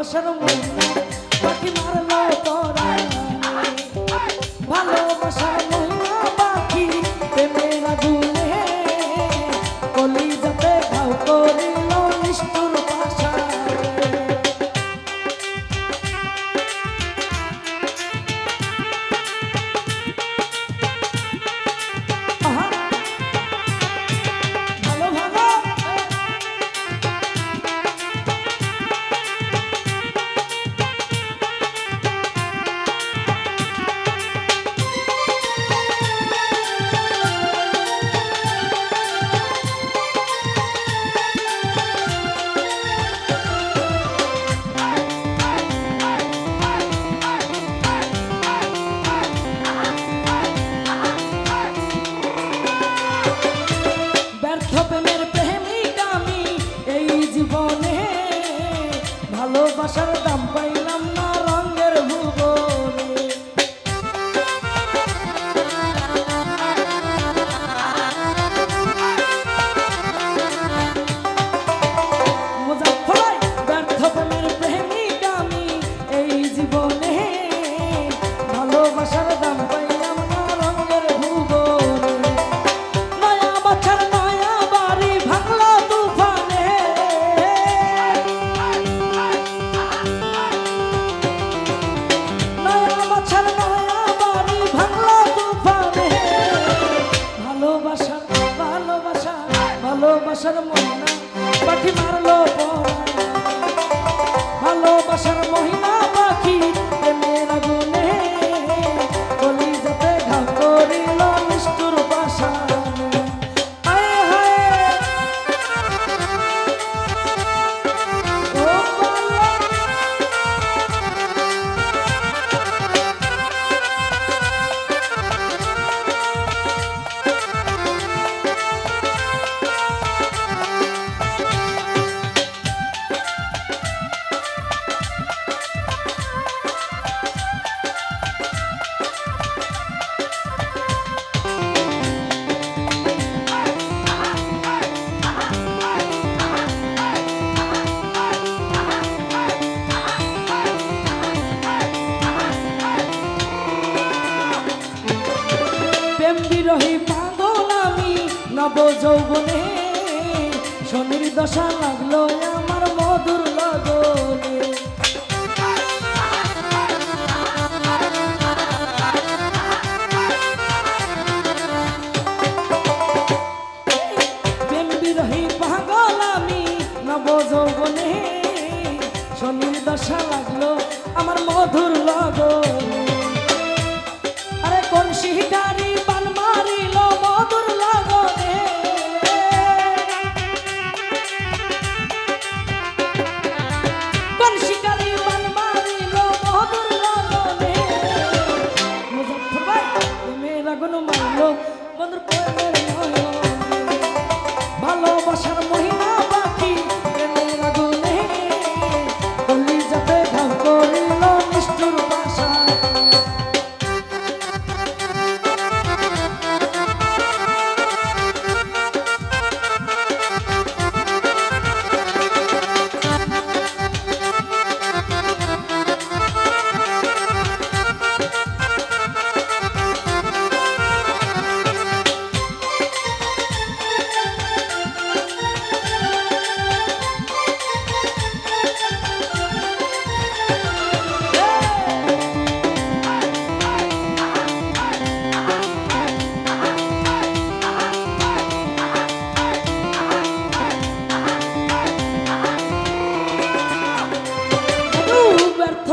ভালোবাসার মহিনা পাখি মারলো পরায় ভালোবাসার মহিনা পাখি প্রেমের আগুনে কলিজাতে ঘাও করিল নিষ্ঠুর ভাষা ভালোবাসার দাম পাইলাম না রঙের ভুবনে মুজাফফরাই ব্যর্থ প্রেমের প্রেমিক আমি এই জীবনে ভালোবাসার দাম পাইলাম না রঙের ভুবনে নয়া বছর নয়া বাড়ি ভাঙলো তুফানে ভালোবাসার মহিনা পাখি মারলো ভালোবাসার মহিনা পাখি প্রেমের আগুনে কলিজাতে ঘাও করিল নিষ্ঠুর ভাষা বিরহী পাগল আমি নব যৌবনে শনির দশা লাগলো আমার মধুর লগনে প্রেম বিরহী পাগল আমি নব যৌবনে শনির দশা লাগলো আমার মধুর লগনে আরে কোন শিকারি বান মারিল মধুর লগনে কোন শিকারি বান মারিল মধুর লগনে মুজাফফর ভাই প্রেমের আগুন মারলো বন্ধুর প্রেমের নয়নে ভালোবাসার মহিনা পাখি প্রেমের আগুনে কলিজাতে ঘাও করিল নিষ্ঠুর ভাষা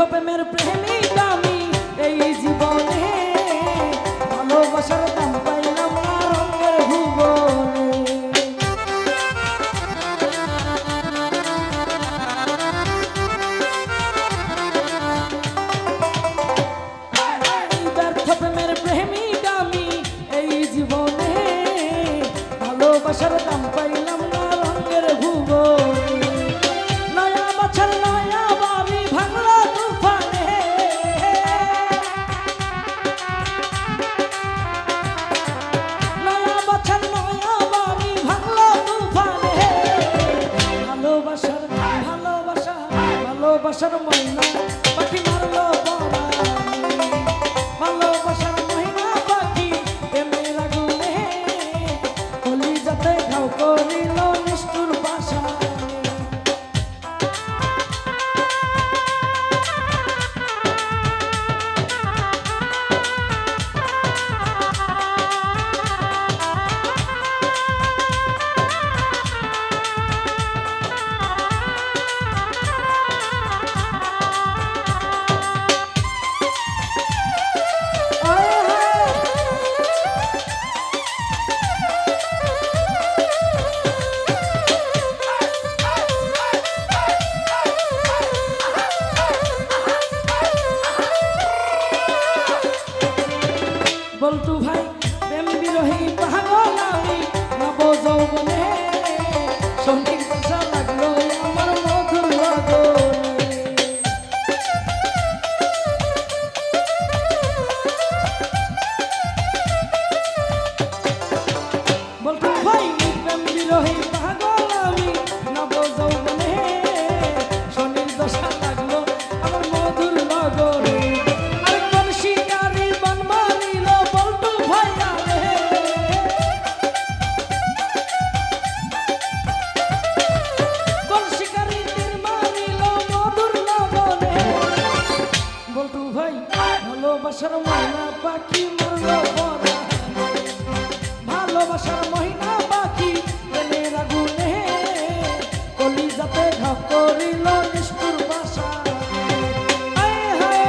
প্রেমের প্রেমিক আমি এই জীবনে ভালোবাসার দাম পাইলাম না রঙের ভুবনে ব্যর্থ প্রেমের প্রেমিক আমি এই জীবনে ভালোবাসার দাম পাইলাম না রঙের ভুবনে নয়া বছর নয়া বাড়ি ভাঙলো তুফানে নয়া বছর নয়া বাড়ি ভাঙলো তুফানে ভালোবাসার ভালোবাসার ময়না পাখি মারলো পরাণে ভালোবাসার ময়না পাখি প্রেমের আগুনে কলিজাতে ঘাও করিল নিষ্ঠুর পাশানে বলতু ভাই প্রেম বিরহী পাগল আমি নব যৌবনে সঙ্গীত ভাষা লাগলো আমার মধুর লগনে বলতু ভাই প্রেম বিরহী পাগল আমি নব যৌবনে সঙ্গীত ভাষা লাগলো আমার মধুর লগনে ভালোবাসার ময়না পাখি মারলো পরাণে ভালোবাসার ময়না পাখি প্রেমের আগুনে কলিজাতে ঘাও করিল নিষ্ঠুর পাশানে আয় হায়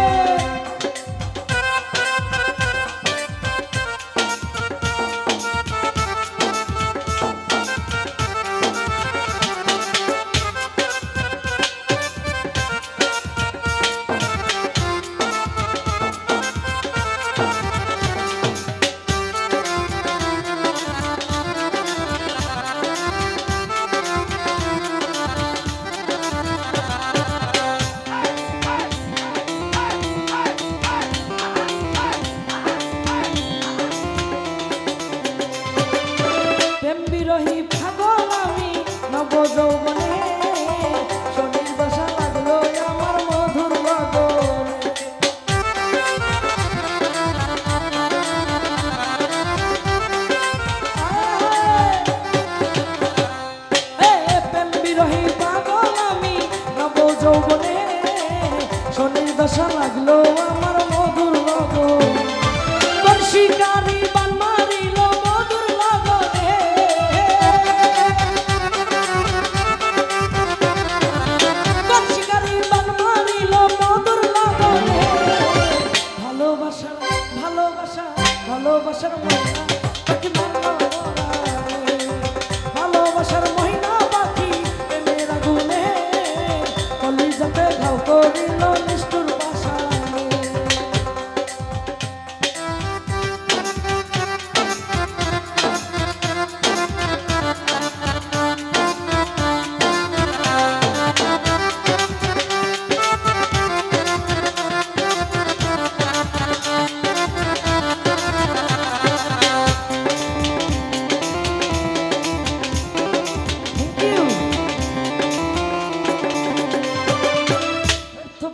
প্রেম বিরহী পাগল আমি নব যৌবনে শনির বাসা লাগলো আমার মধুর লগনে প্রেম বিরহী পাগল আমি নব যৌবনে শনির বাসা লাগলো আমার মধুর লগনে শিকারি বান মারিল মধুর লগনে শিকারি বান মারিল মধুর লগনে ভালোবাসার ভালোবাসা ভালোবাসার ময়না পাখি মারলো পরাণে ভালোবাসার ময়না পাখি প্রেমের আগুনে কলিজাতে ঘাও করিল নিষ্ঠুর পাশানে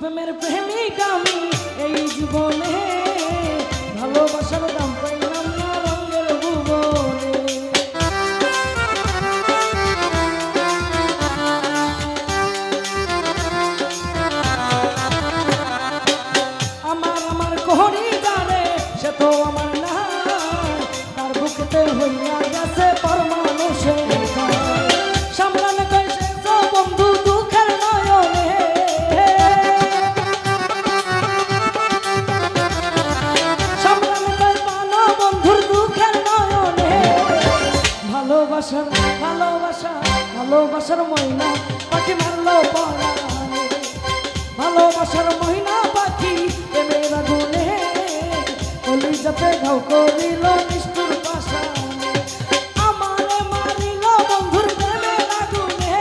প্রেমের প্রেমিক আমি এই জীবনে ভালোবাসার দাম পাইলাম না রঙের ভুবনে আমার কোহরি গারে সে তো আমার না তার বুকেতে হইয়া গেছে পরমানুষের সামলানে কইছে বন্ধু দুঃখের নয়নে ভালোবাসার ময়না পাখি মারলো পরাণে ভালোবাসার ময়না পাখি প্রেমের আগুনে কলিজাতে ঘাও করিল নিষ্ঠুর পাশানে আমারে মারিল বন্ধুর প্রেমের আগুনে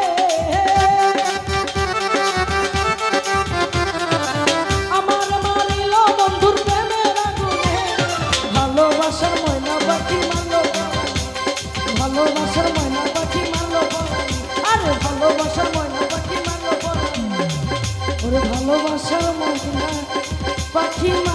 আমারে মারিল বন্ধুর প্রেমের আগুনে ভালোবাসার ময়না পাখি মারলো ভালোবাসার ময়না পাখি মারলো আরে ভালোবাসার ময়না পাখি মারলো ওর ভালোবাসার মহিলা পাখি